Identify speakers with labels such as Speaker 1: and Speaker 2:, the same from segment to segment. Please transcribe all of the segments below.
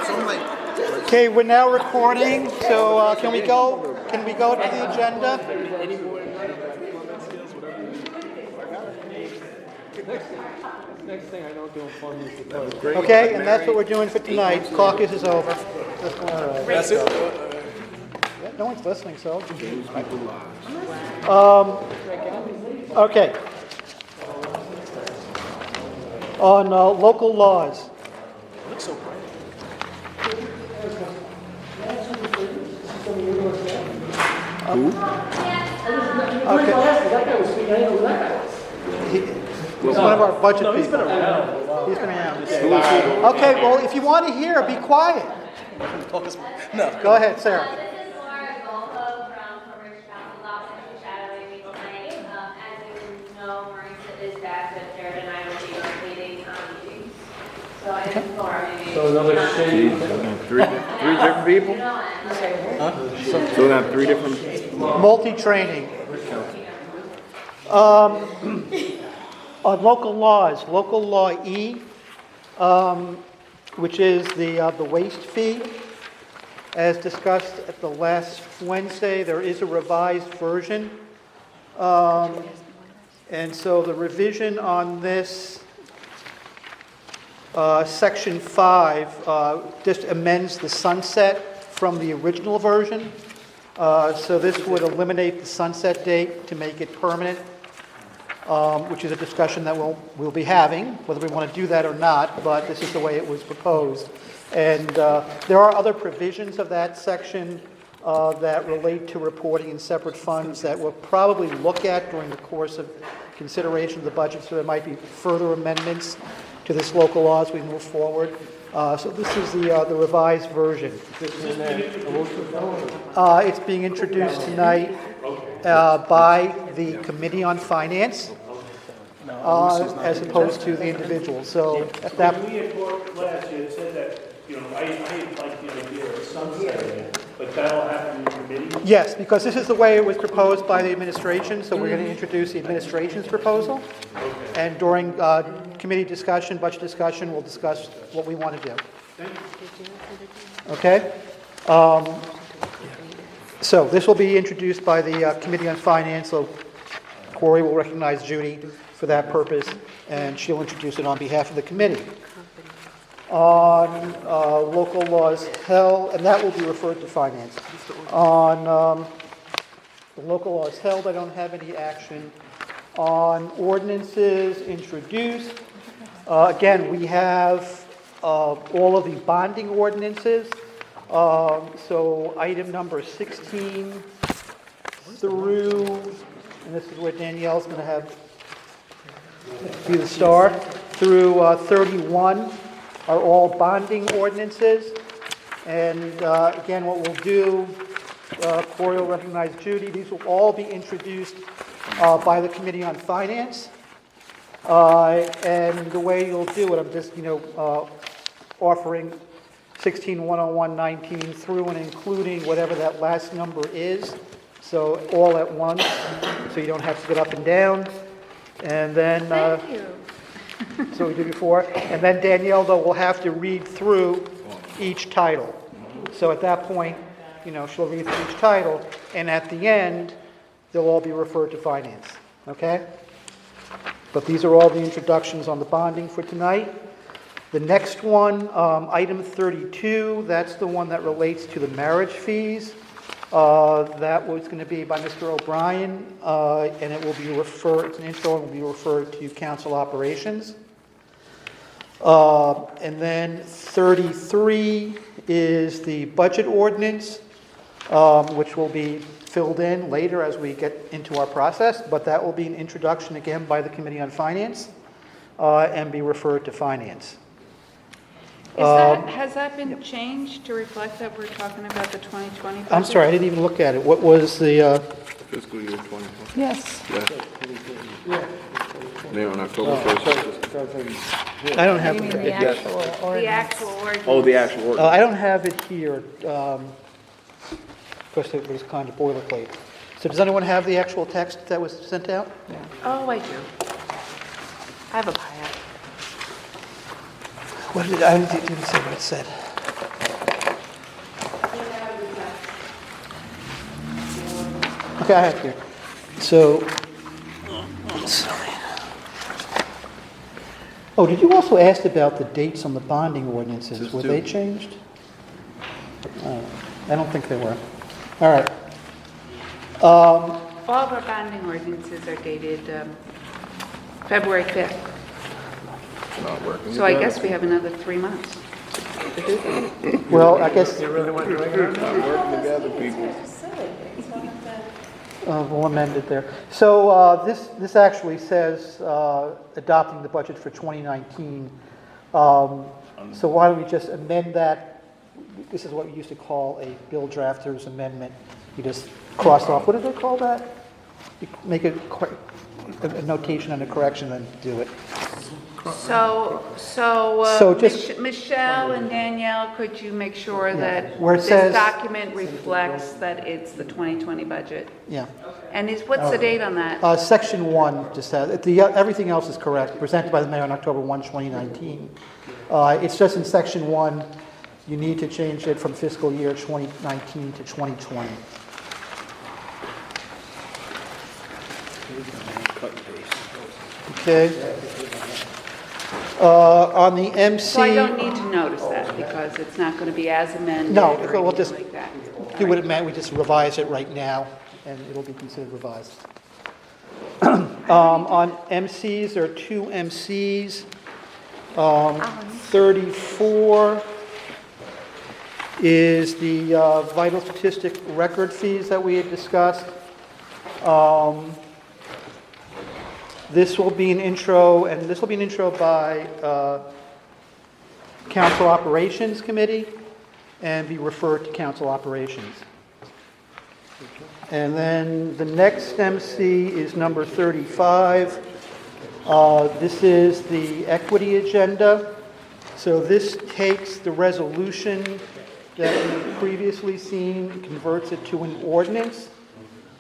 Speaker 1: Okay, we're now recording, so can we go to the agenda?
Speaker 2: Next thing I know, doing fun music.
Speaker 1: Okay, and that's what we're doing for tonight. Caucus is over.
Speaker 2: That's it.
Speaker 1: Yeah, no one's listening, so. Okay. On local laws.
Speaker 2: Looks so bright.
Speaker 1: Okay. He's one of our budget people.
Speaker 2: He's been around.
Speaker 1: He's been around. Okay, well, if you want to hear, be quiet.
Speaker 2: No.
Speaker 1: Go ahead, Sarah.
Speaker 3: This is Laura Golfo from Coverage Council Office for shadowing me tonight. As you know, Marisa is back, but Jared and I will be rotating meetings. So I think Laura maybe.
Speaker 2: So another shade.
Speaker 4: Three different people? So we have three different.
Speaker 1: Multi-training. On local laws, local law E, which is the waste fee. As discussed at the last Wednesday, there is a revised version. And so the revision on this, section 5, just amends the sunset from the original version. So this would eliminate the sunset date to make it permanent, which is a discussion that we'll be having, whether we want to do that or not, but this is the way it was proposed. And there are other provisions of that section that relate to reporting in separate funds that we'll probably look at during the course of consideration of the budget, so there might be further amendments to this local law as we move forward. So this is the revised version. It's being introduced tonight by the Committee on Finance, as opposed to the individual. So at that.
Speaker 5: We had talked last year, it said that, I like the idea of sunsetting, but that'll happen in the committee?
Speaker 1: Yes, because this is the way it was proposed by the administration, so we're going to introduce the administration's proposal. And during committee discussion, budget discussion, we'll discuss what we want to do. Okay? So this will be introduced by the Committee on Finance, so Corey will recognize Judy for that purpose, and she'll introduce it on behalf of the committee. On local laws held, and that will be referred to finance. On the local laws held, I don't have any action. On ordinances introduced, again, we have all of the bonding ordinances. So item number 16 through, and this is where Danielle's going to have be the star, through 31 are all bonding ordinances. And again, what we'll do, Corey will recognize Judy, these will all be introduced by the Committee on Finance. And the way you'll do it, I'm just, offering 16-101-19 through and including whatever that last number is. So all at once, so you don't have to get up and down. And then,
Speaker 6: Thank you.
Speaker 1: so we did before. And then Danielle, though, will have to read through each title. So at that point, she'll read through each title. And at the end, they'll all be referred to finance. Okay? But these are all the introductions on the bonding for tonight. The next one, item 32, that's the one that relates to the marriage fees. That was going to be by Mr. O'Brien, and it will be referred, it's an intro, and will be referred to council operations. And then 33 is the budget ordinance, which will be filled in later as we get into our process, but that will be an introduction again by the Committee on Finance, and be referred to Finance.
Speaker 6: Has that been changed to reflect that we're talking about the 2020 budget?
Speaker 1: I'm sorry, I didn't even look at it. What was the,
Speaker 4: Fiscal year 20.
Speaker 6: Yes.
Speaker 4: Yeah. They're on October 1st.
Speaker 1: I don't have
Speaker 6: You mean
Speaker 1: it.
Speaker 6: the actual ordinance? The actual ordinance.
Speaker 4: Oh, the actual order.
Speaker 1: I don't have it here, because it was kind of boilerplate. So does anyone have the actual text that was sent out?
Speaker 6: Oh, I do. I have a pile.
Speaker 1: What did I didn't see what it said. Okay, I have here. So, oh, did you also ask about the dates on the bonding ordinances? Were they changed? I don't think they were. All right.
Speaker 6: All of our bonding ordinances are dated February 5th.
Speaker 4: Not working.
Speaker 6: So I guess we have another 3 months.
Speaker 1: Well, I guess
Speaker 4: Not working together, people.
Speaker 1: we'll amend it there. So this actually says adopting the budget for 2019. So why don't we just amend that? This is what we used to call a bill drafter's amendment. You just cross off, what do they call that? You make a notation and a correction and do it.
Speaker 6: So
Speaker 1: just-
Speaker 6: Michelle and Danielle, could you make sure that
Speaker 1: Where it
Speaker 6: this
Speaker 1: says-
Speaker 6: document reflects that it's the 2020 budget?
Speaker 1: Yeah.
Speaker 6: And what's the date on that?
Speaker 1: Section 1 just has, everything else is correct, presented by the mayor on October 1, 2019. It's just in section 1, you need to change it from fiscal year 2019 to 2020. Okay. On the MC.
Speaker 6: So I don't need to notice that because it's not going to be as amended
Speaker 1: No,
Speaker 6: or
Speaker 1: we'll just
Speaker 6: anything like that.
Speaker 1: do what it meant, we just revise it right now, and it'll be considered revised. On MCs, there are 2 MCs. 34 is the vital statistic record fees that we had discussed. This will be an intro, and this will be an intro by Council Operations Committee and be referred to Council Operations. And then the next MC is number 35. This is the equity agenda. So this takes the resolution that we've previously seen, converts it to an ordinance.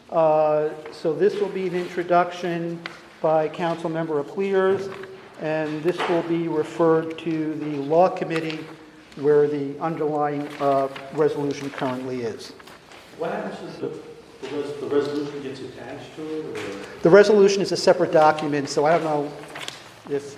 Speaker 1: So this will be an introduction by Council Member Appliers, and this will be referred to the Law Committee where the underlying resolution currently is.
Speaker 5: What happens if the resolution gets attached to it, or?
Speaker 1: The resolution is a separate document, so I don't know if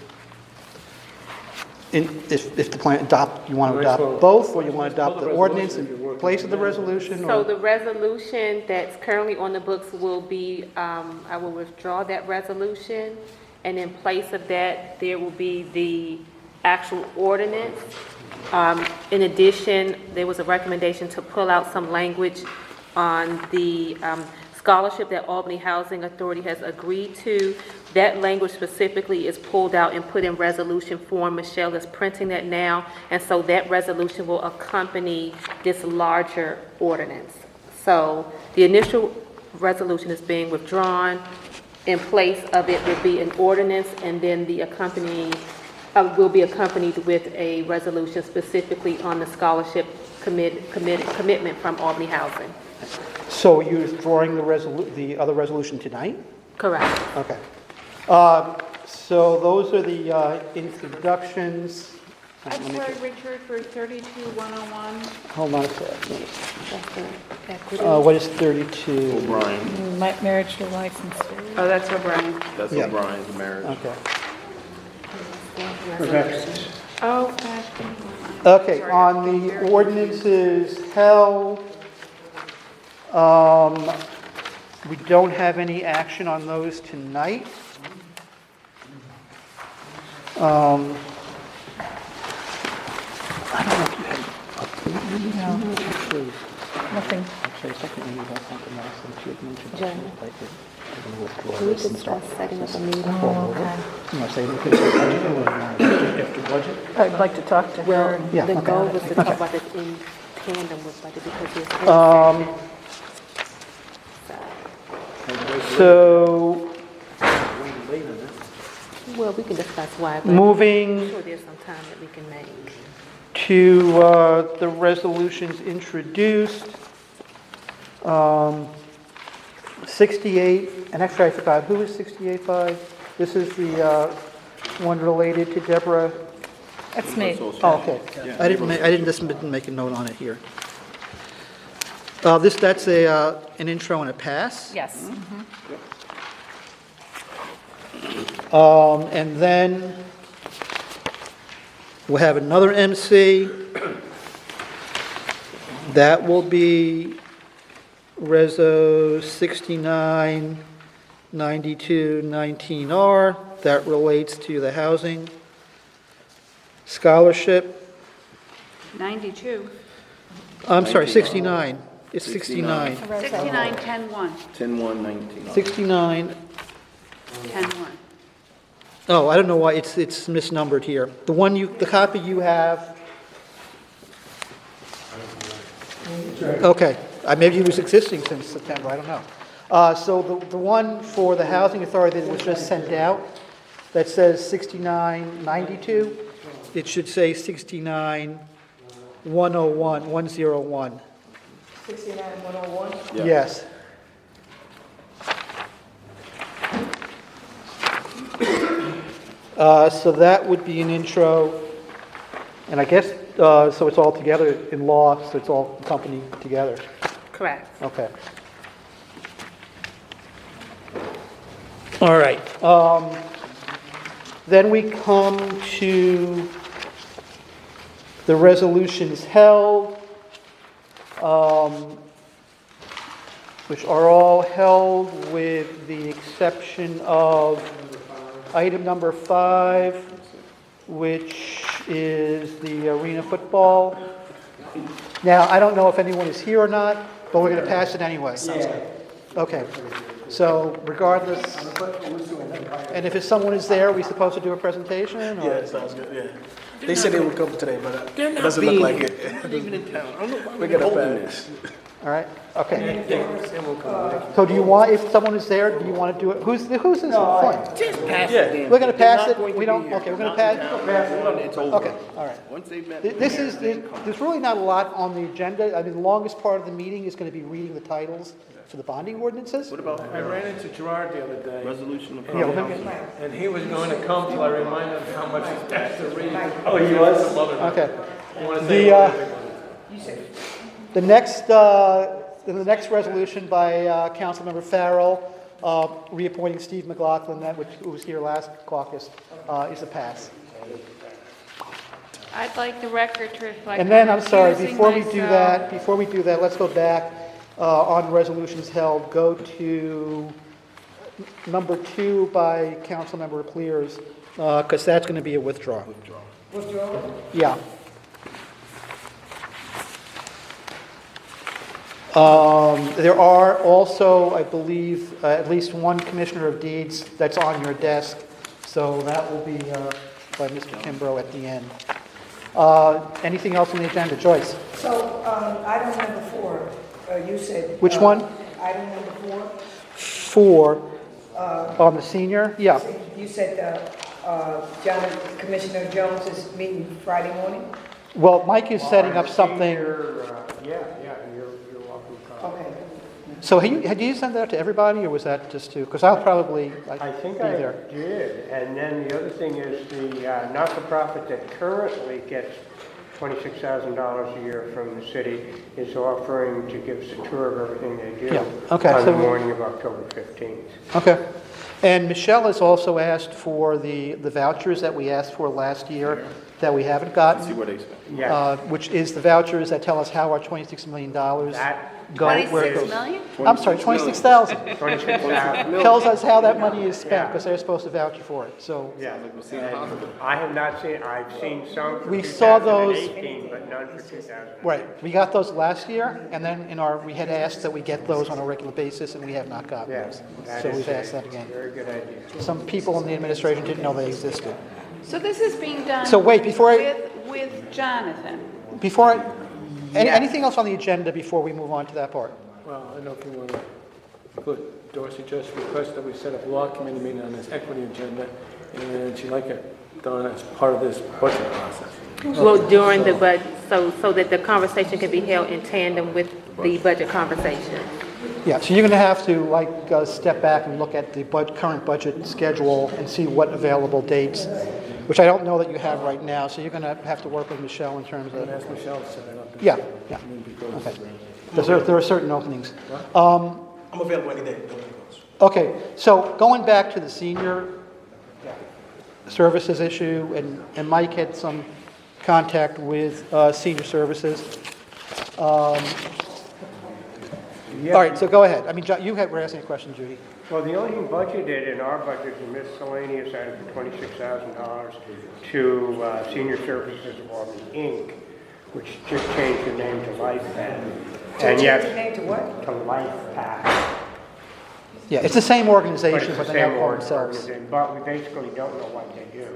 Speaker 1: the plan you want to adopt both, or you want to adopt the ordinance in place of the resolution,
Speaker 7: So
Speaker 1: or?
Speaker 7: the resolution that's currently on the books will be, I will withdraw that resolution, and in place of that, there will be the actual ordinance. In addition, there was a recommendation to pull out some language on the scholarship that Albany Housing Authority has agreed to. That language specifically is pulled out and put in resolution form. Michelle is printing that now, and so that resolution will accompany this larger ordinance. So the initial resolution is being withdrawn. In place of it will be an ordinance, and then the accompanying will be accompanied with a resolution specifically on the scholarship commitment from Albany Housing.
Speaker 1: So you're withdrawing the other resolution tonight?
Speaker 7: Correct.
Speaker 1: Okay. So those are the introductions.
Speaker 6: I'm sorry, Richard, for 32-101.
Speaker 1: Hold on a second.
Speaker 7: That's the equity.
Speaker 1: What is 32?
Speaker 4: O'Brien.
Speaker 8: Marriage to license.
Speaker 6: Oh, that's O'Brien.
Speaker 4: That's
Speaker 1: Yeah.
Speaker 4: O'Brien's marriage.
Speaker 1: Okay.
Speaker 6: Oh, gosh.
Speaker 1: Okay,
Speaker 6: Sorry,
Speaker 1: on
Speaker 6: I'm
Speaker 1: the
Speaker 6: very
Speaker 1: ordinances held, we don't have any action on those tonight. I don't know if you had, actually,
Speaker 8: Nothing.
Speaker 1: something you had something else that you had mentioned.
Speaker 7: Jen.
Speaker 1: Like we're gonna withdraw
Speaker 7: Can we
Speaker 1: this and
Speaker 7: discuss
Speaker 1: stuff.
Speaker 7: setting up a meeting?
Speaker 1: You want to say we could say budget or you want to do after budget?
Speaker 8: I'd like to talk to her.
Speaker 7: Well,
Speaker 1: Yeah,
Speaker 7: the
Speaker 1: okay.
Speaker 7: goal was to talk about this in tandem with budget because it's.
Speaker 1: So,
Speaker 7: Well, we can discuss why, but
Speaker 1: moving
Speaker 7: I'm sure there's some time that we can make.
Speaker 1: to the resolutions introduced. 68, and actually I forgot, who is 68 by? This is the one related to Deborah
Speaker 8: That's me.
Speaker 1: Oh, okay. I didn't make a note on it here. That's an intro and a pass.
Speaker 8: Yes.
Speaker 1: And then we'll have another MC. That will be Reso 699219R. That relates to the housing scholarship.
Speaker 6: 92.
Speaker 1: I'm sorry, 69. It's 69.
Speaker 6: 69, 10, 1.
Speaker 4: 10-1-19.
Speaker 1: 69.
Speaker 6: 10, 1.
Speaker 1: Oh, I don't know why it's misnumbered here. The copy you have. Okay, maybe it was existing since September, I don't know. So the one for the Housing Authority that was just sent out, that says 6992, it should say 69-101, 101.
Speaker 2: 69-101?
Speaker 1: Yes. So that would be an intro, and I guess, so it's all together in law, so it's all accompanied together.
Speaker 7: Correct.
Speaker 1: Okay. All right. Then we come to the resolutions held, which are all held with the exception of item number 5, which is the arena football. Now, I don't know if anyone is here or not, but we're going to pass it anyway. Okay. So regardless, and if someone is there, are we supposed to do a presentation? Or?
Speaker 2: Yeah, it sounds good, yeah. They said they would come today, but it doesn't look like it. They're not even in town. I don't know why we're gonna pass.
Speaker 1: All right, okay.
Speaker 2: They won't come.
Speaker 1: So do you want, if someone is there, do you want to do it? Who's this point?
Speaker 2: Just pass it then.
Speaker 1: We're going to pass
Speaker 2: They're not
Speaker 1: it?
Speaker 2: going to
Speaker 1: We
Speaker 2: be
Speaker 1: don't,
Speaker 2: here.
Speaker 1: okay, we're going to
Speaker 2: They're
Speaker 1: pass
Speaker 2: not
Speaker 1: it?
Speaker 2: in town. It's over.
Speaker 1: Okay, all right.
Speaker 4: Once they've met.
Speaker 1: There's really not a lot on the agenda. I mean, the longest part of the meeting is going to be reading the titles for the bonding ordinances.
Speaker 4: What about
Speaker 2: I ran into Gerard the other day,
Speaker 4: resolution of
Speaker 1: Yeah, well,
Speaker 2: and he was going to come till I reminded him how much he's got to read.
Speaker 5: Oh, he was?
Speaker 1: Okay.
Speaker 2: You want to say anything?
Speaker 1: The next resolution by Councilmember Farrell, reappointing Steve McLaughlin, who was here last caucus, is a pass.
Speaker 6: I'd like the record to reflect.
Speaker 1: And then,
Speaker 6: I'm
Speaker 1: I'm sorry,
Speaker 6: recusing
Speaker 1: before we do
Speaker 6: myself.
Speaker 1: that, let's go back on resolutions held. Go to number 2 by Councilmember Clears, because that's going to be a withdrawal. Withdrawal? Yeah. There are also, I believe, at least one Commissioner of Deeds that's on your desk, so that will be by Mr. Kimbrough at the end. Anything else on the agenda? Joyce?
Speaker 9: So, item number 4, you said...
Speaker 1: Which one?
Speaker 9: Item number
Speaker 1: 4, on the senior? Yeah.4.
Speaker 9: You said Commissioner Jones is meeting Friday morning?
Speaker 1: Well, Mike is setting up something.
Speaker 2: You're welcome to come.
Speaker 9: Okay.
Speaker 1: So had you sent that out to everybody, or was that just to, because I'll probably
Speaker 10: I think
Speaker 1: be
Speaker 10: I
Speaker 1: there.
Speaker 10: did, and then the other thing is the not-for-profit that currently gets $26,000 a year from the city is offering to give us a tour of everything they do
Speaker 1: Yeah, okay,
Speaker 10: on
Speaker 1: so-
Speaker 10: the morning of October 15th.
Speaker 1: Okay. And Michelle has also asked for the vouchers that we asked for last year that we haven't
Speaker 4: See
Speaker 1: gotten,
Speaker 4: what they spend.
Speaker 10: Yes,
Speaker 1: which is the vouchers that tell us how our $26 million go,
Speaker 10: that
Speaker 1: where it
Speaker 6: 26
Speaker 1: goes.
Speaker 6: million?
Speaker 1: I'm sorry, 26,000.
Speaker 10: 26,000.
Speaker 1: Tells us how that money is spent,
Speaker 10: Yeah.
Speaker 1: because they're supposed to vouch for it, so.
Speaker 10: Yeah, and I have not seen, I've seen some for
Speaker 1: We saw
Speaker 10: 2018, but none for 2000.
Speaker 1: Right, we got those last year, and then we had asked that we get those on a regular basis, and we have not gotten those.
Speaker 10: Yes, that
Speaker 1: So
Speaker 10: is
Speaker 1: we've asked
Speaker 10: a
Speaker 1: that again.
Speaker 10: very good idea.
Speaker 1: Some people in the administration didn't know they existed.
Speaker 6: So this is being done.
Speaker 1: So wait, before
Speaker 6: With Jonathan.
Speaker 1: Anything else on the agenda before we move on to that part?
Speaker 2: Well, I don't know if you want to put, Dorsey just requested that we set up a law committee meeting on this equity agenda, and she'd like it done as part of this budget process.
Speaker 7: Well, during the budget, so that the conversation can be held in tandem with the budget conversation.
Speaker 1: Yeah, so you're going to have to step back and look at the current budget schedule and see what available dates which I don't know that you have right now, so you're going to have to work with Michelle in terms
Speaker 2: I'm
Speaker 1: of,
Speaker 2: gonna ask Michelle to set it up.
Speaker 1: yeah, yeah.
Speaker 2: I mean, because,
Speaker 1: Okay. There are certain openings.
Speaker 11: I'm available any day. Don't make calls.
Speaker 1: Okay, so going back to the senior services issue, and Mike had some contact with senior services.
Speaker 10: Yeah.
Speaker 1: All right, so go ahead. I mean, you were asking a question, Judy.
Speaker 10: Well, the only thing budgeted in our budget is miscellaneous item for $26,000 to Senior Services of Albany, Inc., which just changed the name to Life Path. And
Speaker 9: Change the
Speaker 10: yes,
Speaker 9: name to what?
Speaker 10: to Life Path.
Speaker 1: Yeah, it's the same
Speaker 10: But
Speaker 1: organization,
Speaker 10: it's
Speaker 1: but
Speaker 10: the
Speaker 1: they
Speaker 10: same
Speaker 1: now call themselves.
Speaker 10: organization, but we basically don't know what they do.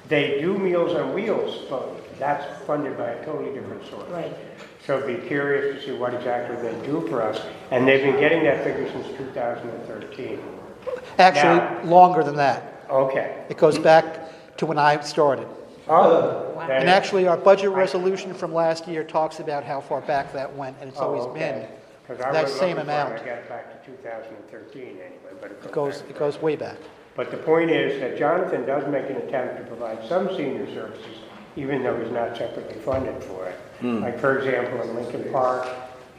Speaker 10: They do Meals on Wheels, but that's funded by a totally different source.
Speaker 9: Right.
Speaker 10: So be curious to see what exactly they do for us. And they've been getting that figure since 2013.
Speaker 1: Actually,
Speaker 10: Now-
Speaker 1: longer than that.
Speaker 10: Okay.
Speaker 1: It goes back to when I started.
Speaker 10: Oh. that
Speaker 1: And
Speaker 10: is-
Speaker 1: actually, our budget resolution from last year talks about how far back that went, and it's always been
Speaker 10: 'Cause I
Speaker 1: that
Speaker 10: was
Speaker 1: same
Speaker 10: looking for it,
Speaker 1: amount.
Speaker 10: I got it back to 2013 anyway, but
Speaker 1: It goes way back.
Speaker 10: But the point is that Jonathan does make an attempt to provide some senior services, even though he's not separately funded for it. Like, for example, in Lincoln Park,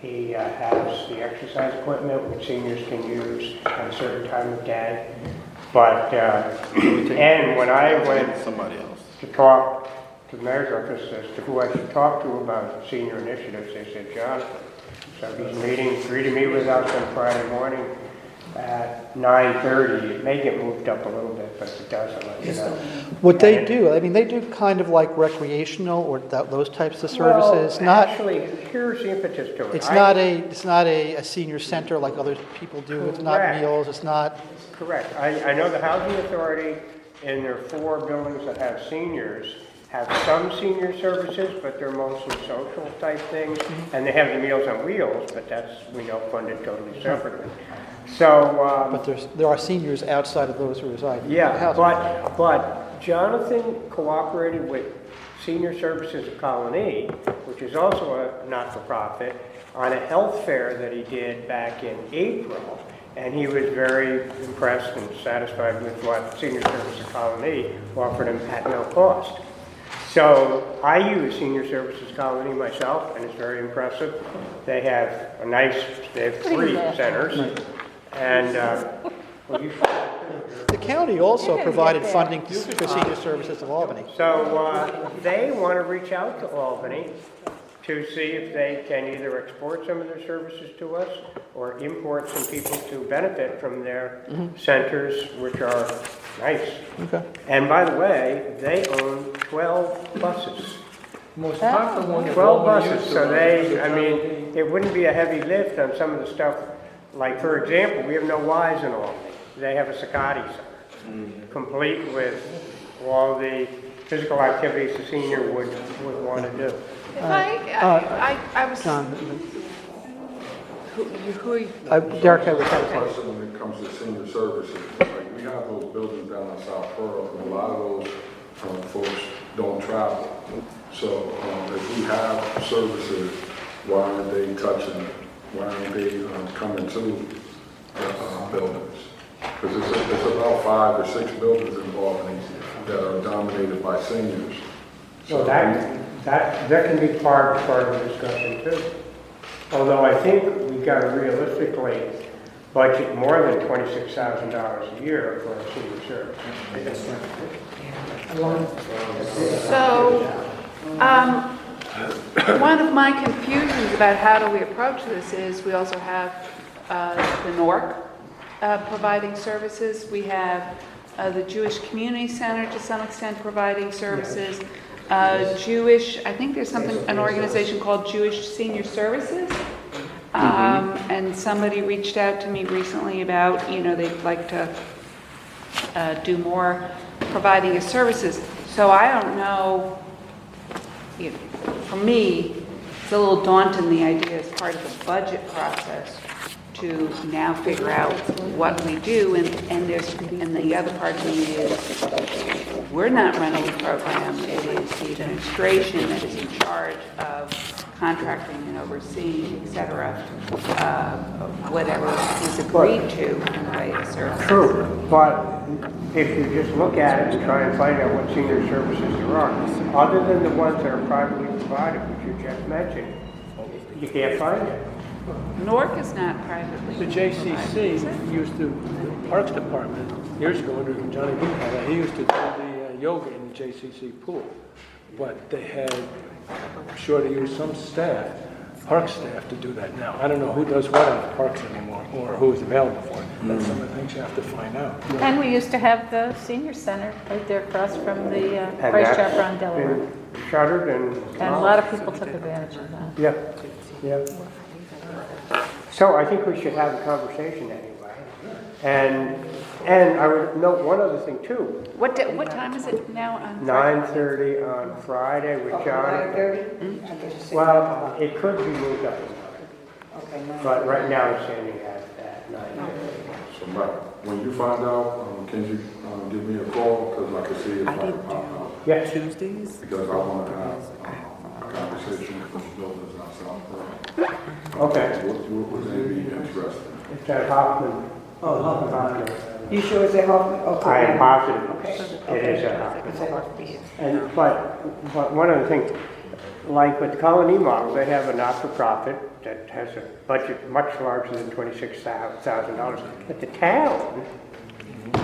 Speaker 10: he has the exercise equipment which seniors can use at a certain time of day. But, and when I went
Speaker 4: Somebody else.
Speaker 10: to talk to the mayor's office as to who I should talk to about senior initiatives, they said Jonathan. So he's free to meet with us on Friday morning at 9:30. It may get moved up a little bit, but if it does, I'll let you know.
Speaker 1: What they do, I mean, they do kind of like recreational or those types of services,
Speaker 10: Well,
Speaker 1: not,
Speaker 10: actually, here's the impetus to it.
Speaker 1: it's not a senior center like other people do, it's not
Speaker 10: Correct.
Speaker 1: meals, it's not,
Speaker 10: Correct. I know the Housing Authority, in their 4 buildings that have seniors, have some senior services, but they're mostly social type things. And they have the Meals on Wheels, but that's, we know, funded totally separately. So,
Speaker 1: but there are seniors outside of those who reside in the
Speaker 10: yeah,
Speaker 1: housing.
Speaker 10: but Jonathan cooperated with Senior Services of Colony, which is also a not-for-profit, on a health fair that he did back in April. And he was very impressed and satisfied with what Senior Services of Colony offered him at no cost. So I use Senior Services Colony myself, and it's very impressive. They have they have 3 centers. And, well, you
Speaker 1: The county also provided funding for senior services of Albany.
Speaker 10: So they want to reach out to Albany to see if they can either export some of their services to us or import some people to benefit from their centers, which are nice.
Speaker 1: Okay.
Speaker 10: And by the way, they own 12 buses.
Speaker 2: most popular one. is
Speaker 10: 12
Speaker 2: Albany
Speaker 10: buses,
Speaker 2: used
Speaker 10: so
Speaker 2: to-
Speaker 10: I mean, it wouldn't be a heavy lift on some of the stuff. Like, for example, we have no Ys in Albany. They have a Sakati Center, complete with all the physical activities the senior would want to do.
Speaker 6: If I was,
Speaker 1: John,
Speaker 6: who are you?
Speaker 1: Derek, I was having a
Speaker 12: Person when it comes to senior services, like we have those buildings down in South Pearl, and a lot of those folks don't travel. So if we have services, why aren't they touching, why aren't they coming to buildings? Because it's about 5 or 6 buildings in Albany that are dominated by seniors.
Speaker 10: So that can be part of the discussion too. Although I think we've got to realistically budget more than $26,000 a year for our senior service.
Speaker 6: So, one of my confusions about how do we approach this is we also have the NORC providing services. We have the Jewish Community Center to some extent providing services. I think there's an organization called Jewish Senior Services. And somebody reached out to me recently about, they'd like to do more providing of services. So I don't know, for me, it's a little daunting, the idea as part of the budget process to now figure out what we do, and the other part of me is, we're not running the program, it is the administration that is in charge of contracting and overseeing, et cetera, whatever is agreed to in the way of services.
Speaker 10: True, but if you just look at it and try and find out what senior services there are, other than the ones that are privately provided, which you just mentioned, you can't find it.
Speaker 6: Newark is not privately.
Speaker 2: The JCC used to, the Parks Department, years ago, under Johnny Buchanan, he used to do the yoga in the JCC pool. But they had, I'm sure they use some staff, park staff to do that now. I don't know who does what on the parks anymore, or who is available for it. That's some of the things you have to find out.
Speaker 8: And we used to have the senior center right there across from the
Speaker 10: And
Speaker 8: Price
Speaker 10: that's
Speaker 8: Chopper on Delaware.
Speaker 10: been shuttered and.
Speaker 8: And a lot of people took advantage of that.
Speaker 10: Yeah, yeah. So I think we should have a conversation anyway. And I would note one other thing too.
Speaker 6: What time is it now on?
Speaker 10: 9:30 on Friday with John.
Speaker 9: 9:30?
Speaker 10: Well, it could be moved up,
Speaker 9: Okay,
Speaker 10: but right now it's standing at 9:30.
Speaker 12: So, Mike, when you find out, can you give me a call? Because I can see if I can pop out.
Speaker 10: Yes.
Speaker 13: Tuesdays?
Speaker 12: Because I want to have a conversation with the buildings outside.
Speaker 10: Okay.
Speaker 12: What would they be interested in?
Speaker 10: It's at Hoffman.
Speaker 9: Oh, Hoffman. You sure it's at Hoffman? Okay.
Speaker 10: I am positive.
Speaker 9: Okay.
Speaker 10: It is at Hoffman.
Speaker 9: It's at Hoffman.
Speaker 10: And, but one other thing, like with the Colony model, they have a not-for-profit that has a budget much larger than $26,000. But the town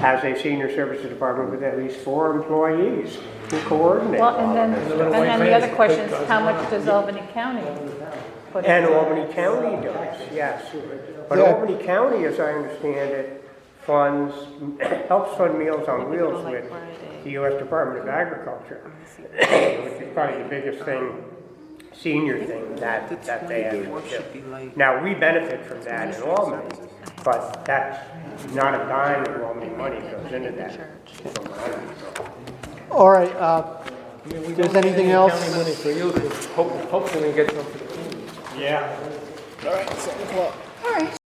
Speaker 10: has a senior services department with at least 4 employees who coordinate.
Speaker 8: Well, and then the other question is,
Speaker 2: Goes
Speaker 8: how
Speaker 2: on.
Speaker 8: much does Albany County put in?
Speaker 10: And Albany County does, yes. But
Speaker 1: Yeah.
Speaker 10: Albany County, as I understand it, helps fund Meals on Wheels with the U.S. Department of Agriculture, which is probably the biggest thing, senior thing that they have to do. Now, we benefit from that in Albany, but that's not a dime of Albany money goes into that. from what I understand.
Speaker 1: All right,
Speaker 2: I mean, we
Speaker 1: If there's
Speaker 2: don't
Speaker 1: anything
Speaker 2: get
Speaker 1: else-
Speaker 2: County money for youth, hopefully we get some for the community.
Speaker 10: Yeah.
Speaker 1: all right, 7 o'clock.